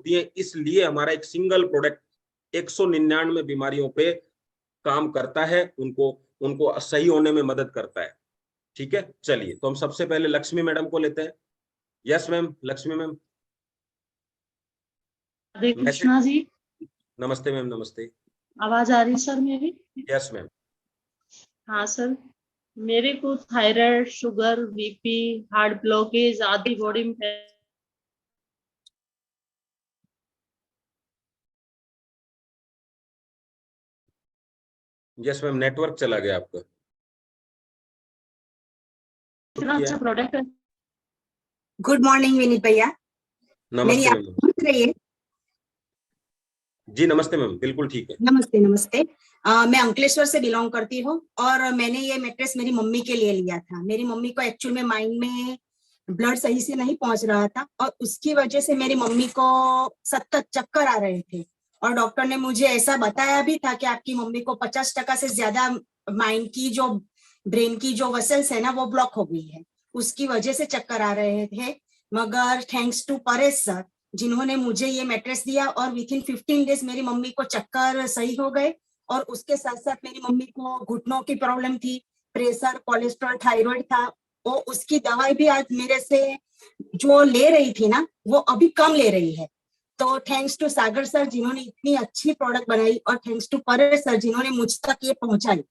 होती है, इसलिए हमारा एक सिंगल प्रोडक्ट 199 बीमारियों पे काम करता है, उनको सही होने में मदद करता है। ठीक है, चलिए तो हम सबसे पहले लक्ष्मी मैडम को लेते हैं। Yes ma'am, Lakshmi ma'am. Hare Krishna ji. नमस्ते मैम, नमस्ते। आवाज आ रही सर मेरी? Yes ma'am. हाँ सर, मेरे को thyroid, sugar, BP, heart blockage आदि बॉडी में यस मैम, नेटवर्क चला गया आपका। इतना अच्छा प्रोडक्ट है। गुड मॉर्निंग विनीत भैया। नमस्ते मैम। सुन रही है? जी नमस्ते मैम, बिल्कुल ठीक है। नमस्ते नमस्ते। मैं अंकलेश्वर से बिलोंग करती हूँ और मैंने ये मैट्रेस मेरी मम्मी के लिए लिया था। मेरी मम्मी को एक्चुअल में माइंड में ब्लड सही से नहीं पहुंच रहा था और उसकी वजह से मेरी मम्मी को सतत चक्कर आ रहे थे और डॉक्टर ने मुझे ऐसा बताया भी था कि आपकी मम्मी को 50% से ज्यादा माइंड की जो ब्रेन की जो वसल्स है ना वो ब्लॉक हो गई है, उसकी वजह से चक्कर आ रहे थे। मगर थैंक्स टू परेश सर जिन्होंने मुझे ये मैट्रेस दिया और विद इन 15 डेज मेरी मम्मी को चक्कर सही हो गए और उसके साथ साथ मेरी मम्मी को घुटनों की प्रॉब्लम थी, प्रेशर, कोलेस्ट्रॉल, थायराइड था, वो उसकी दवाई भी आज मेरे से जो ले रही थी ना वो अभी कम ले रही है। तो थैंक्स टू सागर सर जिन्होंने इतनी अच्छी प्रोडक्ट बनाई और थैंक्स टू परेश सर जिन्होंने मुझ तक ये पहुंचाई।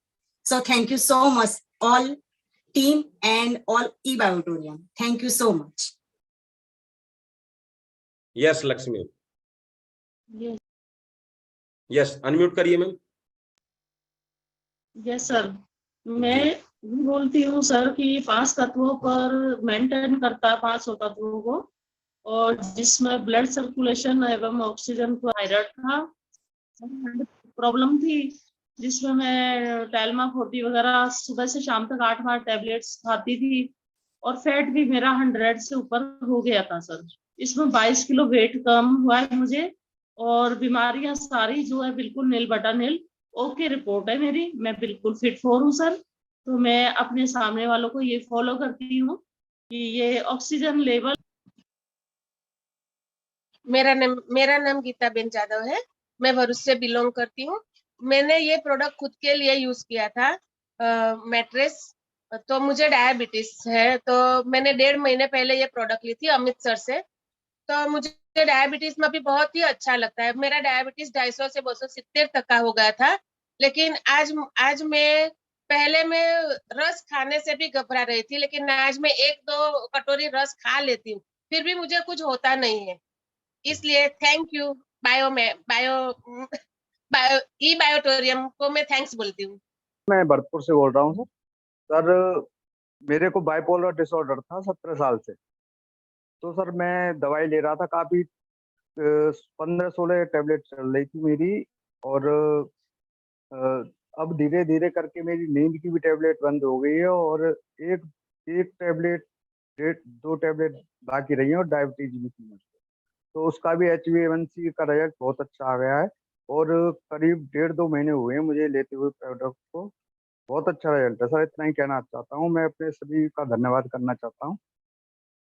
So thank you so much all team and all ई बायोटोरियम, thank you so much. Yes Lakshmi. Yes yes, unmute करिए मैम। यस सर, मैं बोलती हूँ सर कि 5 तत्वों पर मेंटेन करता है, 5 तत्वों को, और जिसमें ब्लड सर्कुलेशन एवं ऑक्सीजन को थायराइड था, प्रॉब्लम थी जिसमें मैं टाइलमा 40 वगैरह सुबह से शाम तक 8 बार टेबलेट्स खाती थी और फैट भी मेरा 100 से ऊपर हो गया था सर। इसमें 22 किलो वेट कम हुआ है मुझे और बीमारियां सारी जो है बिल्कुल नील बटा नील ओके रिपोर्ट है मेरी, मैं बिल्कुल फिट फॉर हूँ सर। तो मैं अपने सामने वालों को ये फॉलो करती हूँ कि ये ऑक्सीजन लेवल। मेरा नाम गीता बेन जादव है, मैं भरूच से बिलोंग करती हूँ। मैंने ये प्रोडक्ट खुद के लिए यूज किया था, मैट्रेस। तो मुझे डायबिटीज है, तो मैंने 1.5 महीने पहले ये प्रोडक्ट ली थी अमृतसर से। तो मुझे डायबिटीज में भी बहुत ही अच्छा लगता है। मेरा डायबिटीज 250 से 270 तक का हो गया था, लेकिन आज मैं पहले मैं रस खाने से भी घबरा रही थी, लेकिन आज मैं 1-2 कटोरी रस खा लेती हूँ, फिर भी मुझे कुछ होता नहीं है। इसलिए थैंक यू ई बायोटोरियम को मैं थैंक्स बोलती हूँ। मैं भरतपुर से बोल रहा हूँ सर। मेरे को बाइपोलर डिसऑर्डर था 17 साल से। तो सर मैं दवाई ले रहा था, काफी 15-16 टैबलेट चल रही थी मेरी। और अब धीरे धीरे करके मेरी नींद की भी टैबलेट बंद हो गई है और एक एक टैबलेट 2 टैबलेट बाकी रही है और डायबिटीज भी थी मुझको। तो उसका भी HbA1c का रिजल्ट बहुत अच्छा आ गया है और करीब 1.5-2 महीने हुए हैं मुझे लेते हुए प्रोडक्ट को। बहुत अच्छा रिजल्ट है सर, इतना ही कहना चाहता हूँ। मैं अपने सभी का धन्यवाद करना चाहता हूँ।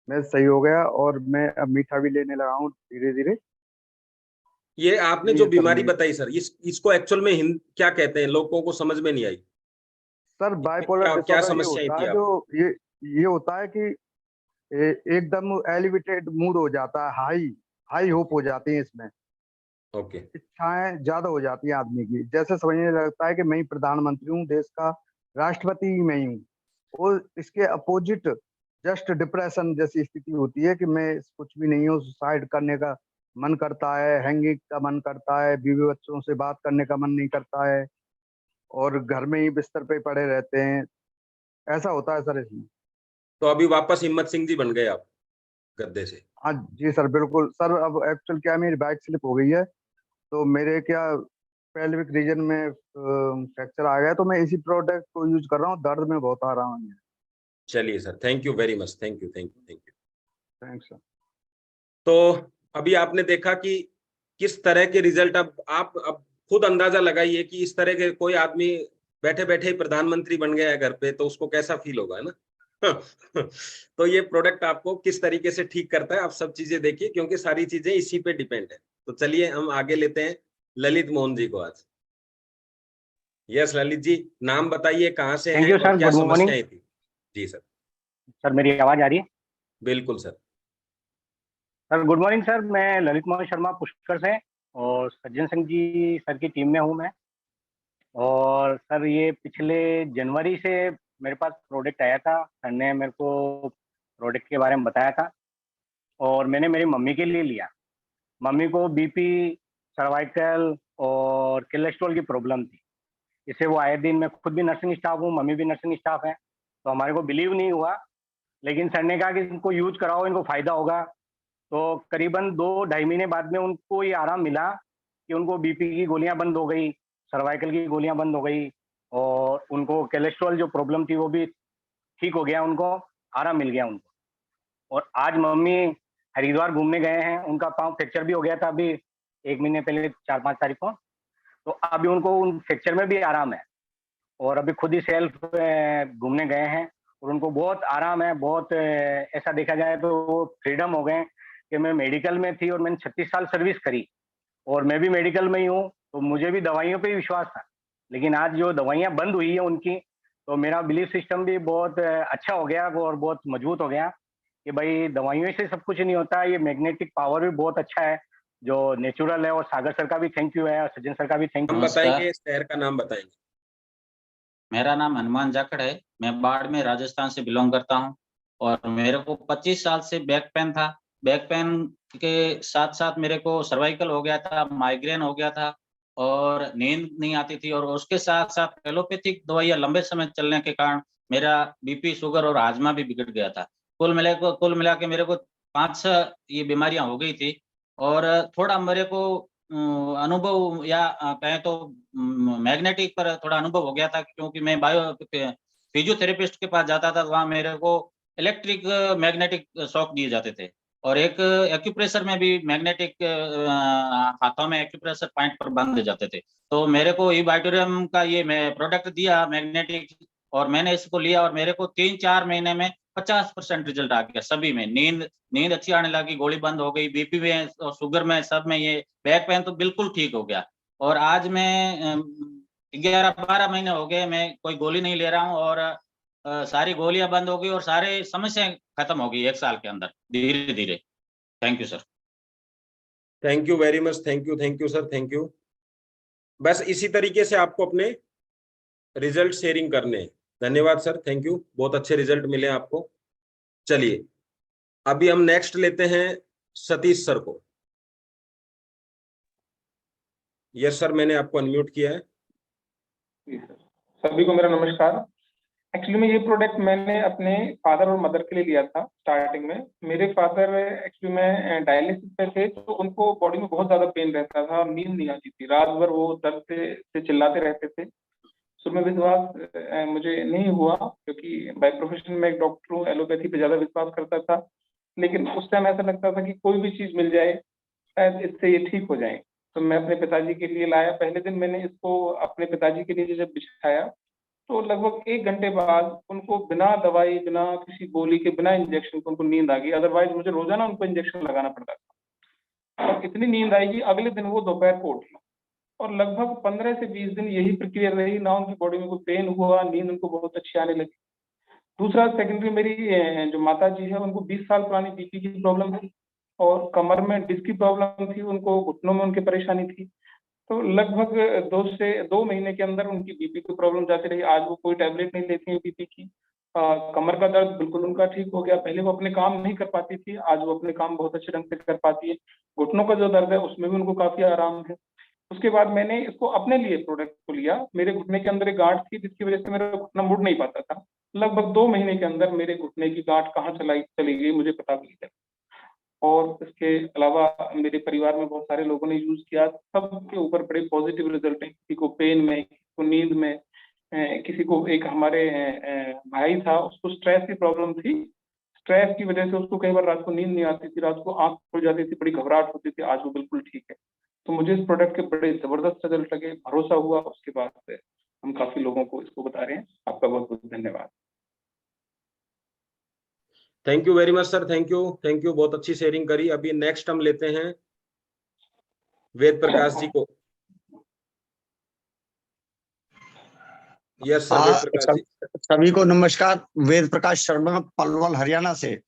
मैं सही हो गया और मैं अब मीठा भी लेने लगा हूँ धीरे धीरे। ये आपने जो बीमारी बताई सर, इसको एक्चुअल में क्या कहते हैं, लोगों को समझ में नहीं आई सर। बाइपोलर क्या डिसऑर्डर ये समस्या होता थी है जो ये होता है कि एकदम एलिवेटेड मूड हो जाता है, हाई होप हो जाती है इसमें। ओके। इच्छाएं ज्यादा हो जाती है आदमी की, जैसे समझने लगता है कि मैं ही प्रधानमंत्री हूँ, देश का राष्ट्रपति ही मैं ही हूँ। और इसके अपोजिट जस्ट डिप्रेशन जैसी स्थिति होती है कि मैं कुछ भी नहीं हूँ, सुसाइड करने का मन करता है, हैंगिंग का मन करता है, बीवी बच्चों से बात करने का मन नहीं करता है और घर में ही बिस्तर पे पड़े रहते हैं। ऐसा होता है सर इसमें। तो अभी वापस हिम्मत सिंह जी बन गए आप गद्दे से? हाँ जी सर, बिल्कुल सर। अब एक्चुअल क्या है, मेरी बाइक स्लिप हो गई है तो मेरे क्या पेल्विक रीजन में फ्रैक्चर आ गया, तो मैं इसी प्रोडक्ट को यूज कर रहा हूँ। दर्द में बहुत आराम है। चलिए sir, thank you very much, thank you thank you thank you. Thanks sir. तो अभी आपने देखा कि किस तरह के रिजल्ट, अब खुद अंदाजा लगाइए कि इस तरह के कोई आदमी बैठे बैठे ही प्रधानमंत्री बन गया है घर पे, तो उसको कैसा फील होगा, है ना। तो ये प्रोडक्ट आपको किस तरीके से ठीक करता है, आप सब चीजें देखिए, क्योंकि सारी चीजें इसी पे डिपेंड है। तो चलिए हम आगे लेते हैं ललित मोहन जी को आज। यस ललित जी, नाम बताइए, कहाँ से थैंक हैं यू और सर, क्या गुड मॉर्निंग। समस्याएं थी। जी सर। सर मेरी आवाज आ रही है? बिल्कुल sir. Sir good morning sir, मैं ललित मोहन शर्मा पुष्कर से, और सज्जन सिंह जी सर की टीम में हूँ मैं। और सर ये पिछले जनवरी से मेरे पास प्रोडक्ट आया था, सर ने मेरे को प्रोडक्ट के बारे में बताया था, और मैंने मेरी मम्मी के लिए लिया। मम्मी को बीपी, सर्वाइकल और कोलेस्ट्रॉल की प्रॉब्लम थी। इससे वो आए दिन, मैं खुद भी नर्सिंग स्टाफ हूँ, मम्मी भी नर्सिंग स्टाफ है, तो हमारे को बिलीव नहीं हुआ। लेकिन सर ने कहा कि इनको यूज कराओ, इनको फायदा होगा। तो करीबन 2-2.5 महीने बाद में उनको ये आराम मिला कि उनको बीपी की गोलियां बंद हो गई, सर्वाइकल की गोलियां बंद हो गई, और उनको कोलेस्ट्रॉल जो प्रॉब्लम थी वो भी ठीक हो गया, उनको आराम मिल गया उनको। और आज मम्मी हरिद्वार घूमने गए हैं, उनका पाँव फ्रैक्चर भी हो गया था अभी 1 महीने पहले, 4-5 तारीख को। तो अभी उनको उन फ्रैक्चर में भी आराम है, और अभी खुद ही सेल्फ घूमने गए हैं, और उनको बहुत आराम है। बहुत ऐसा देखा जाए तो वो फ्रीडम हो गए कि मैं मेडिकल में थी और मैंने 36 साल सर्विस करी, और मैं भी मेडिकल में ही हूँ, तो मुझे भी दवाइयों पे ही विश्वास था। लेकिन आज जो दवाइयाँ बंद हुई है उनकी, तो मेरा बिलीफ सिस्टम भी बहुत अच्छा हो गया और बहुत मजबूत हो गया कि भाई दवाइयों से सब कुछ नहीं होता। ये मैग्नेटिक पावर भी बहुत अच्छा है जो नेचुरल है, और सागर सर का भी थैंक यू है, और सज्जन सर का भी थैंक हम यू। बताएंगे, शहर का नाम बताएंगे। मेरा नाम हनुमान जाखड़ है, मैं बाड़मेर राजस्थान से बिलोंग करता हूं, और मेरे को 25 साल से बैक पेन था। बैक पेन के साथ साथ मेरे को सर्वाइकल हो गया था, माइग्रेन हो गया था, और नींद नहीं आती थी, और उसके साथ साथ एलोपैथिक दवाइयां लंबे समय चलने के कारण मेरा बीपी, शुगर और हाजमा भी बिगड़ गया था। कुल मिला के मेरे को 5-6 ये बीमारियां हो गई थी। और थोड़ा मेरे को अनुभव, या कहें तो मैग्नेटिक पर थोड़ा अनुभव हो गया था, क्योंकि मैं फिजियोथेरेपिस्ट के पास जाता था, वहां मेरे को इलेक्ट्रिक मैग्नेटिक शॉक दिए जाते थे, और एक एक्यूप्रेशर में भी मैग्नेटिक हाथों में एक्यूप्रेशर पॉइंट पर बांधे जाते थे। तो मेरे को ई-वाइटोरियम का ये मैं प्रोडक्ट दिया मैग्नेटिक, और मैंने इसको लिया, और मेरे को 3-4 महीने में 50% रिजल्ट आ गया सभी में। नींद अच्छी आने लगी, गोली बंद हो गई, बीपी में और शुगर में, सब में। ये बैक पेन तो बिल्कुल ठीक हो गया, और आज मैं 11-12 महीने हो गए मैं कोई गोली नहीं ले रहा हूँ, और सारी गोलियां बंद हो गई, और सारे समस्याएं खत्म हो गई 1 साल के अंदर, धीरे धीरे। Thank you sir. Thank you very much, thank you sir, thank you. बस इसी तरीके से आपको अपने रिजल्ट शेयरिंग करने हैं। धन्यवाद सर, थैंक यू, बहुत अच्छे रिजल्ट मिले आपको। चलिए अभी हम नेक्स्ट लेते हैं सतीश सर को। यस सर, मैंने आपको अनम्यूट किया है। जी सर, सभी को मेरा नमस्कार। एक्चुअली में ये प्रोडक्ट मैंने अपने फादर और मदर के लिए लिया था स्टार्टिंग में। मेरे फादर एक्चुअली में डायलिसिस पे थे, तो उनको बॉडी में बहुत ज्यादा पेन रहता था, नींद नहीं आती थी, रात भर वो दर्द से चिल्लाते रहते थे। शुरू में विश्वास मुझे नहीं हुआ, क्योंकि बाय प्रोफेशन में एक डॉक्टर हूँ, एलोपैथी पे ज्यादा विश्वास करता था। लेकिन उस टाइम ऐसा लगता था कि कोई भी चीज मिल जाए शायद इससे ये ठीक हो जाए। तो मैं अपने पिताजी के लिए लाया। पहले दिन मैंने इसको अपने पिताजी के लिए जब बिछाया, तो लगभग 1 घंटे बाद उनको बिना दवाई, बिना किसी गोली के, बिना इंजेक्शन के उनको नींद आ गई। अदरवाइज मुझे रोजाना उनको इंजेक्शन लगाना पड़ता था, और इतनी नींद आई कि अगले दिन वो दोपहर को उठी। और लगभग 15 से 20 दिन यही प्रक्रिया रही, ना उनकी बॉडी में कोई पेन हुआ, नींद उनको बहुत अच्छी आने लगी। दूसरा सेकेंडरी, मेरी जो माता जी है उनको 20 साल पुरानी बीपी की प्रॉब्लम थी, और कमर में डिस्क की प्रॉब्लम थी, उनको घुटनों में उनकी परेशानी थी। तो लगभग 2 महीने के अंदर उनकी बीपी की प्रॉब्लम जाती रही। आज वो कोई टैबलेट नहीं लेती है बीपी की। कमर का दर्द बिल्कुल उनका ठीक हो गया। पहले वो अपने काम नहीं कर पाती थी, आज वो अपने काम बहुत अच्छे ढंग से कर पाती है। घुटनों का जो दर्द है उसमें भी उनको काफी आराम है। उसके बाद मैंने इसको अपने लिए प्रोडक्ट को लिया। मेरे घुटने के अंदर एक गांठ थी, जिसकी वजह से मेरा घुटना मुड़ नहीं पाता था। लगभग 2 महीने के अंदर मेरे घुटने की गांठ कहाँ चली गई मुझे पता भी नहीं चला। और इसके अलावा मेरे परिवार में बहुत सारे लोगों ने यूज किया, सबके ऊपर बड़े पॉजिटिव रिजल्ट हैं। किसी को पेन में, किसी को नींद में, किसी को, एक हमारे भाई था, उसको स्ट्रेस की प्रॉब्लम थी। स्ट्रेस की वजह से उसको कई बार रात को नींद नहीं आती थी, रात को आंख खुल जाती थी, बड़ी घबराहट होती थी। आज वो बिल्कुल ठीक है। तो मुझे इस प्रोडक्ट के बड़े जबरदस्त रिजल्ट लगे, भरोसा हुआ। उसके बाद से हम काफी लोगों को इसको बता रहे हैं। आपका बहुत बहुत धन्यवाद। Thank you very much sir, thank you, बहुत अच्छी शेयरिंग करी। अभी नेक्स्ट हम लेते हैं वेद प्रकाश जी को। Yes sir, Ved Prakash ji. सभी को नमस्कार। वेद प्रकाश शर्मा, पलवल, हरियाणा से।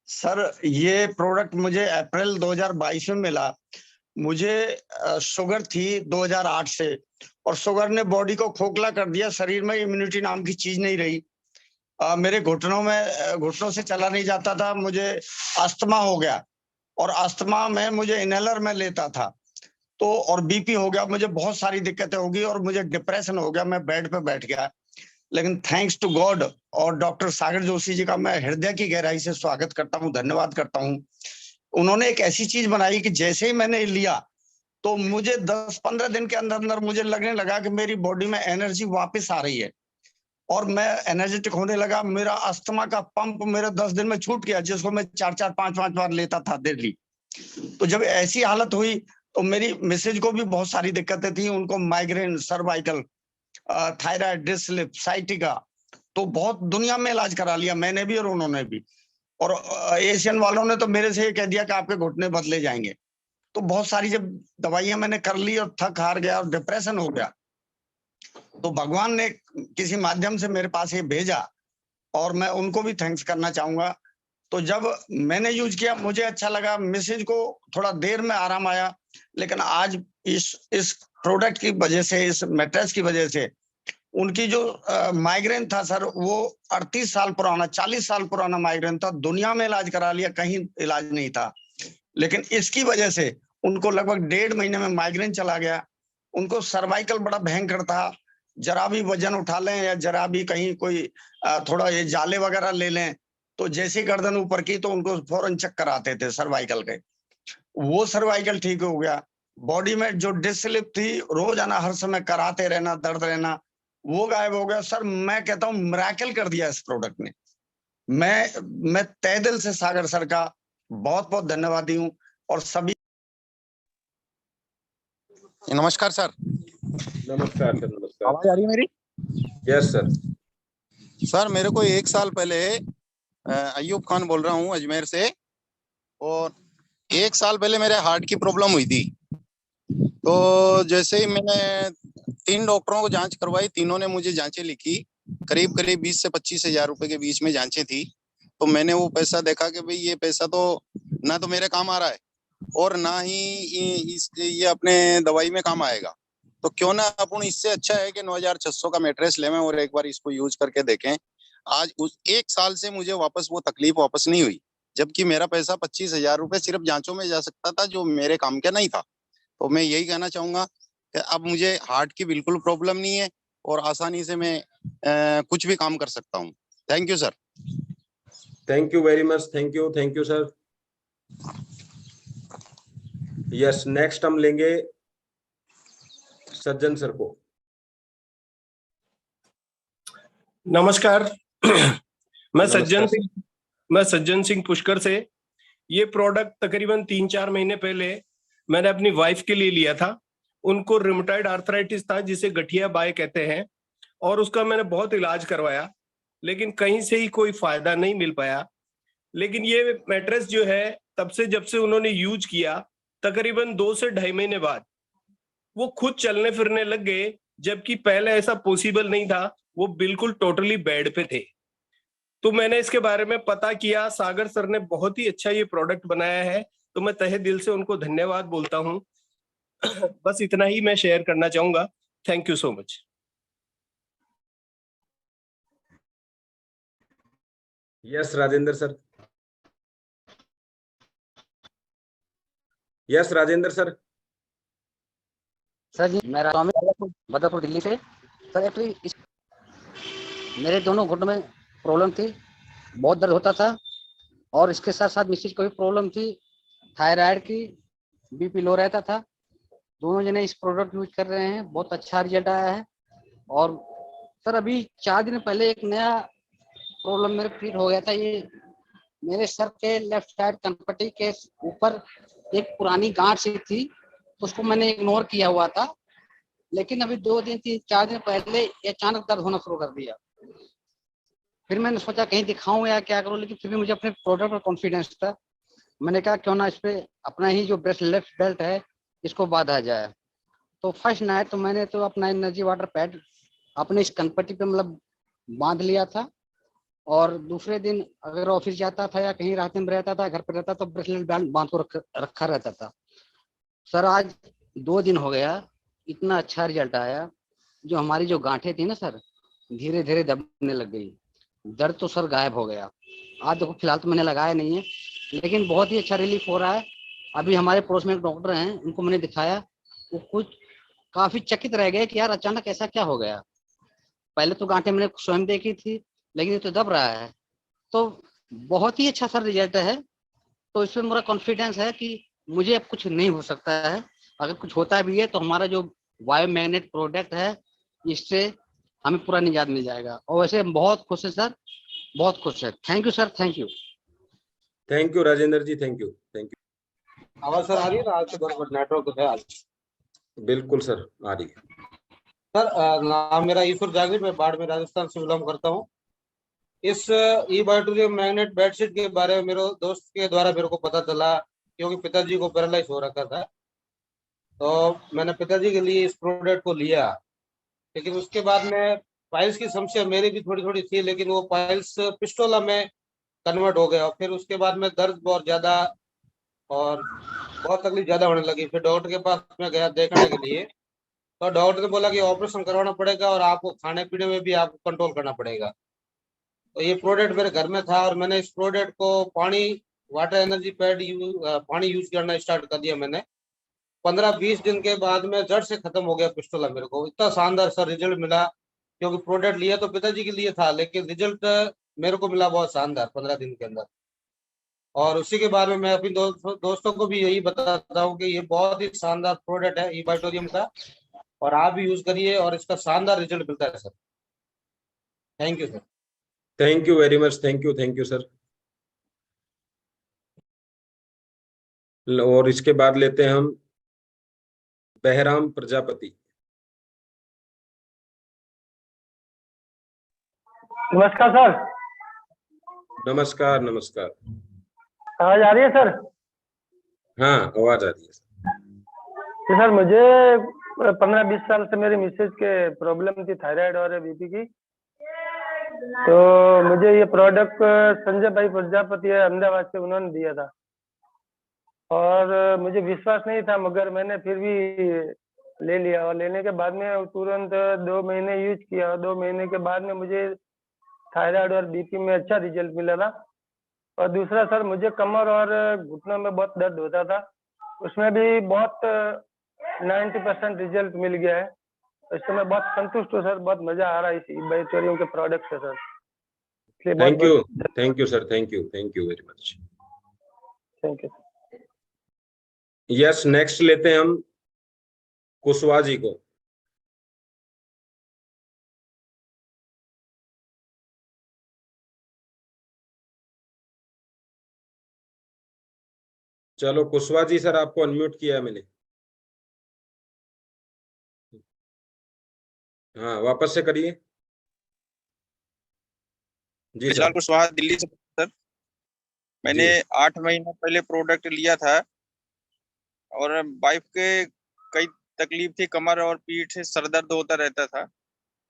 सर, ये प्रोडक्ट मुझे अप्रैल 2022 में मिला। मुझे शुगर थी 2008 से, और शुगर ने बॉडी को खोखला कर दिया। शरीर में इम्यूनिटी नाम की चीज नहीं रही। मेरे घुटनों से चला नहीं जाता था। मुझे अस्थमा हो गया, और अस्थमा में मुझे इनहेलर में लेता था, तो और बीपी हो गया। मुझे बहुत सारी दिक्कतें होगी, और मुझे डिप्रेशन हो गया। मैं बेड पे बैठ गया। लेकिन थैंक्स टू गॉड और डॉक्टर सागर जोशी जी का मैं हृदय की गहराई से स्वागत करता हूँ, धन्यवाद करता हूँ। उन्होंने एक ऐसी चीज बनाई कि जैसे ही मैंने लिया, तो मुझे 10-15 दिन के अंदर अंदर मुझे लगने लगा कि मेरी बॉडी में एनर्जी वापस आ रही है, और मैं एनर्जेटिक होने लगा। मेरा अस्थमा का पंप मेरे 10 दिन में छूट गया, जिसको मैं 4-4, 5-5 बार लेता था डेली। तो जब ऐसी हालत हुई, तो मेरी मिसेज को भी बहुत सारी दिक्कतें थी। उनको migraine, cervical, thyroid, disc slip, sciatica, तो बहुत दुनिया में इलाज करा लिया, मैंने भी और उन्होंने भी। और एशियन वालों ने तो मेरे से ये कह दिया कि आपके घुटने बदले जाएंगे। तो बहुत सारी जब दवाइयां मैंने कर ली, और थक हार गया और डिप्रेशन हो गया, तो भगवान ने किसी माध्यम से मेरे पास ये भेजा, और मैं उनको भी थैंक्स करना चाहूंगा। तो जब मैंने यूज किया, मुझे अच्छा लगा। मिसेज को थोड़ा देर में आराम आया, लेकिन आज इस प्रोडक्ट की वजह से, इस मैट्रेस की वजह से, उनकी जो माइग्रेन था सर, वो 38 साल पुराना, 40 साल पुराना माइग्रेन था। दुनिया में इलाज करा लिया, कहीं इलाज नहीं था। लेकिन इसकी वजह से उनको लगभग 1.5 महीने में माइग्रेन चला गया। उनको सर्वाइकल बड़ा भयंकर था। जरा भी वजन उठा लें, या जरा भी कहीं कोई थोड़ा ये जाले वगैरह ले लें, तो जैसे गर्दन ऊपर की, तो उनको फौरन चक्कर आते थे सर्वाइकल के। वो सर्वाइकल ठीक हो गया। बॉडी में जो डिस्क स्लिप थी, रोजाना हर समय कराते रहना, दर्द रहना, वो गायब हो गया। सर, मैं कहता हूँ मिरेकल कर दिया इस प्रोडक्ट ने। मैं तहे दिल से सागर सर का बहुत बहुत धन्यवादी हूँ। और सभी नमस्कार सर। नमस्कार सर, नमस्कार। आवाज आ रही है मेरी? Yes sir. सर, मेरे को 1 साल पहले, अयूब खान बोल रहा हूँ अजमेर से, और 1 साल पहले मेरे हार्ट की प्रॉब्लम हुई थी। तो जैसे ही मैंने 3 डॉक्टरों को जांच करवाई, तीनों ने मुझे जांचें लिखी, करीब 20 से 25 हजार रुपए के बीच में जांचें थी। तो मैंने वो पैसा देखा कि भाई ये पैसा तो ना तो मेरे काम आ रहा है, और ना ही ये अपने दवाई में काम आएगा। तो क्यों ना अपन, इससे अच्छा है कि 9600 का मैट्रेस लें और एक बार इसको यूज करके देखें। आज उस 1 साल से मुझे वापस वो तकलीफ वापस नहीं हुई, जबकि मेरा पैसा 25 हजार रुपए सिर्फ जांचों में जा सकता था, जो मेरे काम का नहीं था। तो मैं यही कहना चाहूंगा कि अब मुझे हार्ट की बिल्कुल प्रॉब्लम नहीं है, और आसानी से मैं कुछ भी काम कर सकता हूँ। Thank you sir. Thank you very much, thank you sir. Yes, next हम लेंगे सज्जन सर को। नमस्कार। मैं नमस्कार सज्जन सिंह पुष्कर से। ये प्रोडक्ट तकरीबन 3-4 महीने पहले मैंने अपनी वाइफ के लिए लिया था। उनको रिमेटॉइड आर्थराइटिस था, जिसे गठिया बाय कहते हैं, और उसका मैंने बहुत इलाज करवाया, लेकिन कहीं से ही कोई फायदा नहीं मिल पाया। लेकिन ये मैट्रेस जो है, तब से जब से उन्होंने यूज किया, तकरीबन 2 से 2.5 महीने बाद वो खुद चलने फिरने लग गए, जबकि पहले ऐसा पॉसिबल नहीं था। वो बिल्कुल टोटली बेड पे थे। तो मैंने इसके बारे में पता किया, सागर सर ने बहुत ही अच्छा ये प्रोडक्ट बनाया है, तो मैं तहे दिल से उनको धन्यवाद बोलता हूँ। बस इतना ही मैं शेयर करना चाहूंगा। Thank you so much. Yes Rajendra sir. Yes Rajendra sir. Sir ji, मैं स्वामी बदरपुर दिल्ली से। सर, एक्चुअली मेरे दोनों घुटनों में प्रॉब्लम थी, बहुत दर्द होता था, और इसके साथ साथ मिसेज को भी प्रॉब्लम थी, थायराइड की, बीपी लो रहता था। दोनों जने इस प्रोडक्ट यूज कर रहे हैं, बहुत अच्छा रिजल्ट आया है। और सर, अभी 4 दिन पहले एक नया प्रॉब्लम मेरे फिट हो गया था। ये मेरे सर के लेफ्ट साइड कनपट्टी के ऊपर एक पुरानी गांठ सी थी, तो उसको मैंने इग्नोर किया हुआ था। लेकिन अभी 2 दिन 3-4 दिन पहले ये अचानक दर्द होना शुरू कर दिया। फिर मैंने सोचा कहीं दिखाऊं या क्या करूं, लेकिन फिर भी मुझे अपने प्रोडक्ट पर कॉन्फिडेंस था। मैंने कहा क्यों ना इस पे अपना ही जो लेफ्ट बेल्ट है इसको बांधा जाए। तो फर्स्ट नाइट तो मैंने तो अपना एनर्जी वाटर पैड अपने इस कनपट्टी पे मतलब बांध लिया था, और दूसरे दिन अगर ऑफिस जाता था या कहीं रास्ते में रहता था, घर पे रहता तो ब्रेसलेट बैंड बांध को रखा रहता था। सर आज 2 दिन हो गया, इतना अच्छा रिजल्ट आया। जो हमारी जो गांठें थी ना सर, धीरे धीरे दबने लग गई, दर्द तो सर गायब हो गया। आज देखो फिलहाल तो मैंने लगाया नहीं है, लेकिन बहुत ही अच्छा रिलीफ हो रहा है। अभी हमारे पड़ोस में एक डॉक्टर हैं, उनको मैंने दिखाया, वो कुछ काफी चकित रह गए कि यार अचानक ऐसा क्या हो गया। पहले तो गांठें मैंने स्वयं देखी थी, लेकिन ये तो दब रहा है। तो बहुत ही अच्छा सर रिजल्ट है। तो इसमें मेरा कॉन्फिडेंस है कि मुझे अब कुछ नहीं हो सकता है। अगर कुछ होता भी है तो हमारा जो बायो मैग्नेट प्रोडक्ट है, इससे हमें पूरा निजात मिल जाएगा। और वैसे हम बहुत खुश है सर, बहुत खुश है। Thank you sir, thank you. Thank you Rajendra ji, thank you, thank you. आवाज सर आ रही है ना? आज से बराबर नेटवर्क है आज। बिल्कुल सर, आ रही है। सर नाम मेरा ईश्वर जागरी, मैं बाड़मेर राजस्थान से बिलोंग करता हूँ। इस ई बायोटोरियम मैग्नेट बेडशीट के बारे में मेरे दोस्त के द्वारा मेरे को पता चला, क्योंकि पिताजी को पैरालाइज हो रखा था। तो मैंने पिताजी के लिए इस प्रोडक्ट को लिया, लेकिन उसके बाद में पाइल्स की समस्या मेरी भी थोड़ी थोड़ी थी, लेकिन वो पाइल्स पिस्टोला में कन्वर्ट हो गया। फिर उसके बाद में दर्द बहुत ज्यादा और बहुत तकलीफ ज्यादा होने लगी। फिर डॉक्टर के पास मैं गया देखने के लिए, तो डॉक्टर ने बोला कि ऑपरेशन करवाना पड़ेगा और आपको खाने पीने में भी आपको कंट्रोल करना पड़ेगा। तो ये प्रोडक्ट मेरे घर में था, और मैंने इस प्रोडक्ट को पानी वाटर एनर्जी पैड पानी यूज करना स्टार्ट कर दिया मैंने। 15-20 दिन के बाद में जड़ से खत्म हो गया पिस्टोला। मेरे को इतना शानदार सर रिजल्ट मिला, क्योंकि प्रोडक्ट लिया तो पिताजी के लिए था, लेकिन रिजल्ट मेरे को मिला बहुत शानदार 15 दिन के अंदर। और उसी के बारे में मैं अपनी दोस्तों को भी यही बताता हूँ कि ये बहुत ही शानदार प्रोडक्ट है ई बायोटोरियम का, और आप भी यूज करिए और इसका शानदार रिजल्ट मिलता है sir. Thank you sir. Thank you very much, thank you sir. और इसके बाद लेते हैं हम बहराम प्रजापति। नमस्कार सर। नमस्कार नमस्कार। आवाज आ रही है सर? हाँ आवाज आ रही है। जी सर, मुझे 15-20 साल से मेरी मिसेज के प्रॉब्लम थी, थायराइड और बीपी की। तो मुझे ये प्रोडक्ट संजय भाई प्रजापति है अहमदाबाद से, उन्होंने दिया था, और मुझे विश्वास नहीं था, मगर मैंने फिर भी ले लिया। और लेने के बाद में तुरंत 2 महीने यूज किया, और 2 महीने के बाद में मुझे थायराइड और बीपी में अच्छा रिजल्ट मिला था। और दूसरा सर, मुझे कमर और घुटनों में बहुत दर्द होता था, उसमें भी बहुत 90% रिजल्ट मिल गया है। इससे मैं बहुत संतुष्ट हूँ सर, बहुत मजा आ रहा है इस ई बायोटोरियम के प्रोडक्ट से सर। इसलिए thank you sir, thank you very much. Thank you. Yes, next लेते हैं हम कुशवाहा जी को। चलो कुशवाहा जी सर, आपको अनम्यूट किया है मैंने। हाँ वापस से करिए जी विशाल सर। कुशवाहा, दिल्ली से सर। मैंने 8 महीने पहले प्रोडक्ट लिया था, और वाइफ के कई तकलीफ थी, कमर और पीठ से सर दर्द होता रहता था,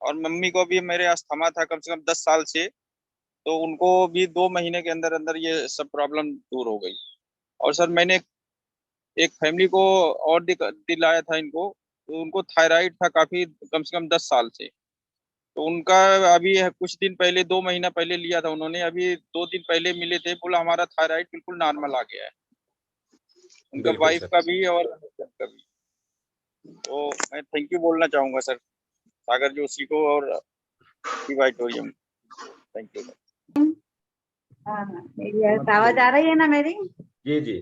और मम्मी को भी मेरे अस्थमा था कम से कम 10 साल से। तो उनको भी 2 महीने के अंदर अंदर ये सब प्रॉब्लम दूर हो गई। और सर मैंने एक फैमिली को और दिलाया था इनको, तो उनको थायराइड था काफी, कम से कम 10 साल से। तो उनका अभी कुछ दिन पहले, 2 महीना पहले लिया था उन्होंने, अभी 2 दिन पहले मिले थे, बोला हमारा थायराइड बिल्कुल नॉर्मल आ गया है, उनका वाइफ का भी और का भी। तो मैं थैंक यू बोलना चाहूंगा सर सागर जोशी को और ई बायोटोरियम। Thank you. मेरी आवाज आ रही है ना मेरी? जी जी।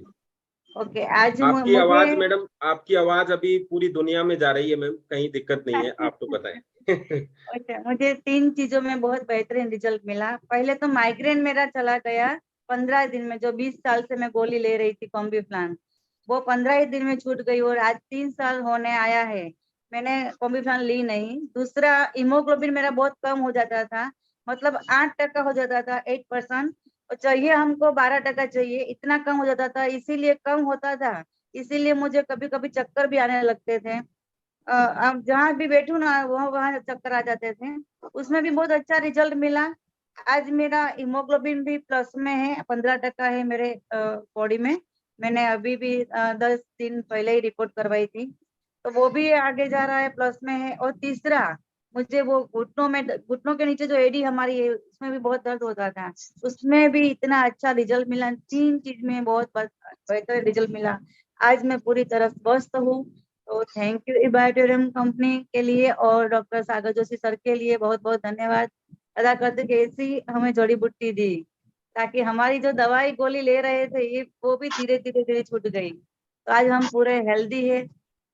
ओके। आज आपकी आवाज मैडम, आपकी आवाज अभी पूरी दुनिया में जा रही है मैम, कहीं दिक्कत नहीं है, आप तो बताएं। अच्छा, मुझे 3 चीजों में बहुत बेहतरीन रिजल्ट मिला। पहले तो माइग्रेन मेरा चला गया 15 दिन में। जो 20 साल से मैं गोली ले रही थी कॉम्बिफ्लान, वो 15 ही दिन में छूट गई, और आज 3 साल होने आया है मैंने कॉम्बिफ्लान ली नहीं। दूसरा, हीमोग्लोबिन मेरा बहुत कम हो जाता था, मतलब 8% हो जाता था, 8%, और चाहिए हमको 12% चाहिए, इतना कम हो जाता था। इसीलिए कम होता था, इसीलिए मुझे कभी कभी चक्कर भी आने लगते थे। अब जहाँ भी बैठू ना वहाँ चक्कर आ जाते थे। उसमें भी बहुत अच्छा रिजल्ट मिला। आज मेरा हीमोग्लोबिन भी प्लस में है, 15% है मेरे बॉडी में। मैंने अभी भी 10 दिन पहले ही रिपोर्ट करवाई थी, तो वो भी आगे जा रहा है, प्लस में है। और तीसरा, मुझे वो घुटनों के नीचे जो एडी हमारी है उसमें भी बहुत दर्द होता था, उसमें भी इतना अच्छा रिजल्ट मिला। 3 चीज में बहुत बेहतर रिजल्ट मिला। आज मैं पूरी तरह स्वस्थ हूँ। तो थैंक यू इबायोटोरियम कंपनी के लिए और डॉक्टर सागर जोशी सर के लिए बहुत बहुत धन्यवाद अदा करते कि ऐसी हमें जड़ी बूटी दी, ताकि हमारी जो दवाई गोली ले रहे थे ये वो भी धीरे धीरे धीरे छूट गई। तो आज हम पूरे हेल्दी है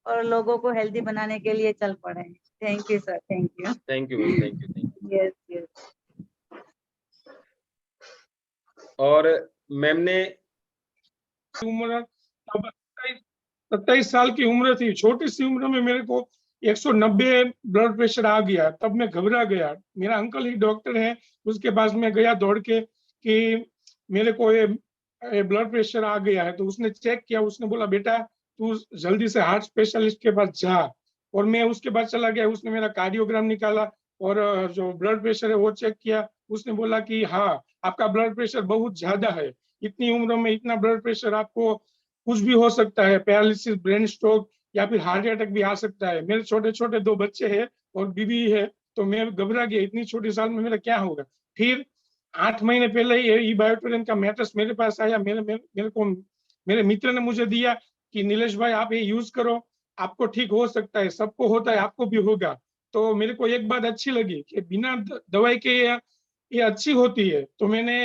और लोगों को हेल्दी बनाने के लिए चल पड़े। Thank you sir, thank you. Thank you ma'am, thank you. Yes yes. और मैम ने उम्र तब 27 साल की उम्र थी, छोटी सी उम्र में मेरे को 190 ब्लड प्रेशर आ गया। तब मैं घबरा गया। मेरा अंकल ही डॉक्टर है, उसके पास मैं गया दौड़ के कि मेरे को ये ब्लड प्रेशर आ गया है। तो उसने चेक किया, उसने बोला बेटा तू जल्दी से हार्ट स्पेशलिस्ट के पास जा। और मैं उसके बाद चला गया, उसने मेरा कार्डियोग्राम निकाला और जो ब्लड प्रेशर है वो चेक किया। उसने बोला कि हाँ आपका ब्लड प्रेशर बहुत ज्यादा है, इतनी उम्र में इतना ब्लड प्रेशर, आपको कुछ भी हो सकता है, पैरालिसिस, ब्रेन स्ट्रोक या फिर हार्ट अटैक भी आ सकता है। मेरे छोटे छोटे 2 बच्चे हैं और बीवी है, तो मैं घबरा गया, इतनी छोटी साल में मेरा क्या होगा। फिर 8 महीने पहले ही इबायोटोरियम का मैट्रेस मेरे पास आया। मेरे मित्र ने मुझे दिया कि नीलेश भाई आप ये यूज करो, आपको ठीक हो सकता है, सबको होता है, आपको भी होगा। तो मेरे को एक बात अच्छी लगी कि बिना दवाई के ये अच्छी होती है। तो मैंने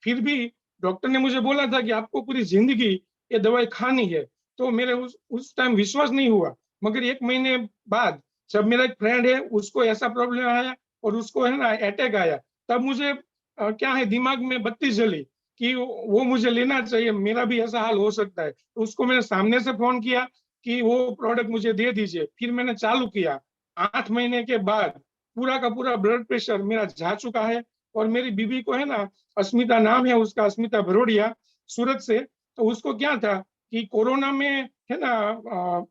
फिर भी, डॉक्टर ने मुझे बोला था कि आपको पूरी जिंदगी ये दवाई खानी है, तो मेरे उस टाइम विश्वास नहीं हुआ। मगर 1 महीने बाद जब मेरा एक फ्रेंड है उसको ऐसा प्रॉब्लम आया और उसको है ना अटैक आया, तब मुझे क्या है दिमाग में बत्ती जली कि वो मुझे लेना चाहिए, मेरा भी ऐसा हाल हो सकता है। तो उसको मैंने सामने से फोन किया कि वो प्रोडक्ट मुझे दे दीजिए। फिर मैंने चालू किया। 8 महीने के बाद पूरा का पूरा ब्लड प्रेशर मेरा जा चुका है। और मेरी बीबी को है ना, अस्मिता नाम है उसका, अस्मिता भरोड़िया, सूरत से। तो उसको क्या था कि कोरोना में है ना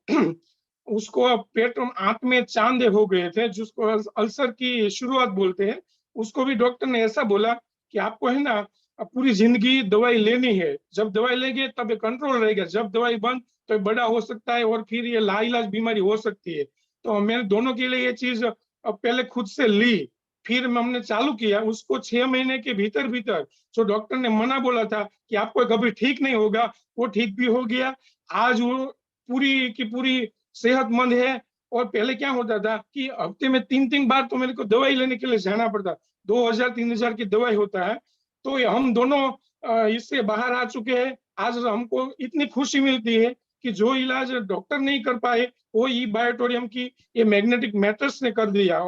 उसको पेट आंत में चांदे हो गए थे, जिसको अल्सर की शुरुआत बोलते हैं। उसको भी डॉक्टर ने ऐसा बोला कि आपको है ना पूरी जिंदगी दवाई लेनी है, जब दवाई लेंगे तब ये कंट्रोल रहेगा, जब दवाई बंद तो बड़ा हो सकता है और फिर ये लाइलाज बीमारी हो सकती है। तो मैंने दोनों के लिए ये चीज पहले खुद से ली, फिर हमने चालू किया। उसको 6 महीने के भीतर भीतर जो डॉक्टर ने मना बोला था कि आपको कभी ठीक नहीं होगा, वो ठीक भी हो गया। आज वो पूरी की पूरी सेहतमंद है। और पहले क्या होता था कि हफ्ते में 3 बार तो मेरे को दवाई लेने के लिए जाना पड़ता, 2000-3000 की दवाई होता है। तो हम दोनों इससे बाहर आ चुके हैं। आज हमको इतनी खुशी मिलती है कि जो इलाज डॉक्टर नहीं कर पाए वो इबायोटोरियम की ये मैग्नेटिक मैट्रेस ने कर दिया।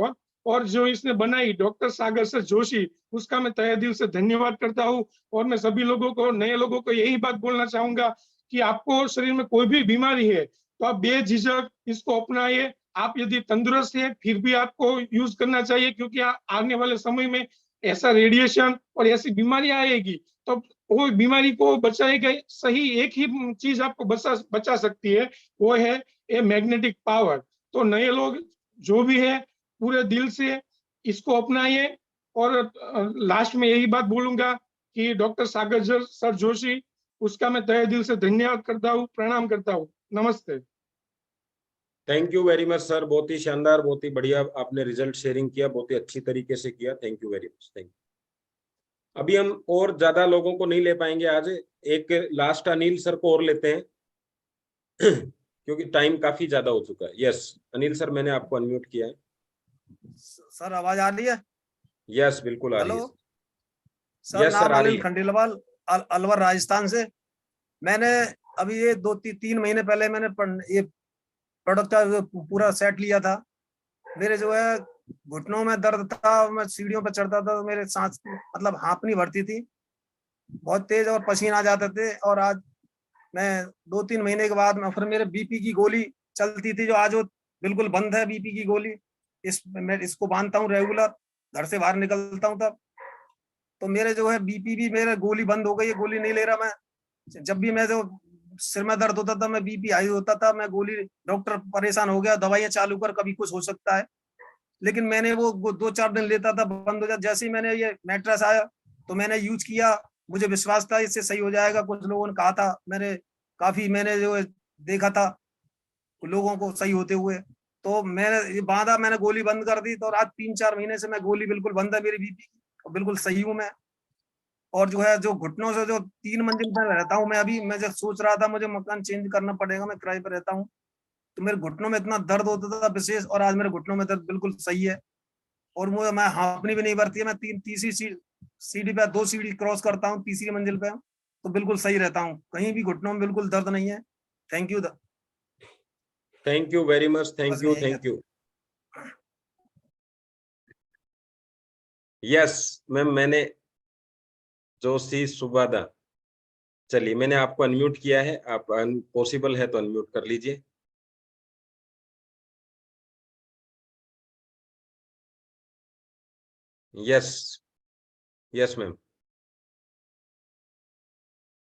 और जो इसने बनाई डॉक्टर सागर सर जोशी, उसका मैं तहे दिल से धन्यवाद करता हूँ। और मैं सभी लोगों को, नए लोगों को यही बात बोलना चाहूंगा कि आपको शरीर में कोई भी बीमारी है तो आप बेझिझक इसको अपनाइए। आप यदि तंदुरुस्त है फिर भी आपको यूज करना चाहिए, क्योंकि आने वाले समय में ऐसा रेडिएशन और ऐसी बीमारी आएगी तो वो बीमारी को बचाएगा सही एक ही चीज आपको बचा सकती है, वो है ये मैग्नेटिक पावर। तो नए लोग जो भी है पूरे दिल से इसको अपनाइए। और लास्ट में यही बात बोलूंगा कि डॉक्टर सागर सर जोशी, उसका मैं तहे दिल से धन्यवाद करता हूँ, प्रणाम करता हूँ। नमस्ते। Thank you very much sir, बहुत ही शानदार, बहुत ही बढ़िया आपने रिजल्ट शेयरिंग किया, बहुत ही अच्छी तरीके से किया। Thank you very much, thank you. अभी हम और ज्यादा लोगों को नहीं ले पाएंगे आज, एक लास्ट अनिल सर को और लेते हैं क्योंकि टाइम काफी ज्यादा हो चुका है। यस अनिल सर, मैंने आपको अनम्यूट किया है। सर आवाज आ रही है? यस बिल्कुल आ रही है। हेलो सर, यस सर, नाम आ रही अनिल है। खंडेलवाल, अलवर राजस्थान से। मैंने अभी ये 2-3 महीने पहले मैंने ये प्रोडक्ट का पूरा सेट लिया था। मेरे जो है घुटनों में दर्द था, मैं सीढ़ियों पर चढ़ता था तो मेरे सांस मतलब हाँफनी भरती थी बहुत तेज और पसीना आ जाते थे। और आज मैं 2-3 महीने के बाद में फिर मेरे बीपी की गोली चलती थी, जो आज वो बिल्कुल बंद है बीपी की गोली। मैं इसको बांधता हूँ रेगुलर, घर से बाहर निकलता हूँ तब, तो मेरे जो है बीपी भी, मेरे गोली बंद हो गई है, गोली नहीं ले रहा मैं। जब भी मैं जो सिर में दर्द होता था, मैं बीपी हाई होता था, मैं गोली, डॉक्टर परेशान हो गया, दवाइयाँ चालू कर, कभी कुछ हो सकता है। लेकिन मैंने वो 2-4 दिन लेता था, बंद हो जाता। जैसे ही मैंने ये मैट्रेस आया तो मैंने यूज किया, मुझे विश्वास था इससे सही हो जाएगा। कुछ लोगों ने कहा था, मैंने जो देखा था लोगों को सही होते हुए, तो मैंने ये बांधा, मैंने गोली बंद कर दी। तो आज 3-4 महीने से मैं गोली बिल्कुल बंद है मेरी बीपी की, बिल्कुल सही हूँ मैं। और जो है, जो घुटनों से, जो 3 मंजिल पर रहता हूँ मैं अभी, मैं जब सोच रहा था मुझे मकान चेंज करना पड़ेगा, मैं किराए पर रहता हूँ, तो मेरे घुटनों में इतना दर्द होता था विशेष, और आज मेरे घुटनों में दर्द बिल्कुल सही है। और मुझे, मैं हाँफनी भी नहीं पड़ती है, मैं तीसरी सीढ़ी पे 2 सीढ़ी क्रॉस करता हूँ, तीसरी मंजिल पे, तो बिल्कुल सही रहता हूँ, कहीं भी घुटनों में बिल्कुल दर्द नहीं है। Thank you. Thank you very much, thank you, thank you. Yes ma'am, मैंने जोशी सुबादा, चलिए मैंने आपको अनम्यूट किया है, आप पॉसिबल है तो अनम्यूट कर लीजिए। Yes, yes ma'am.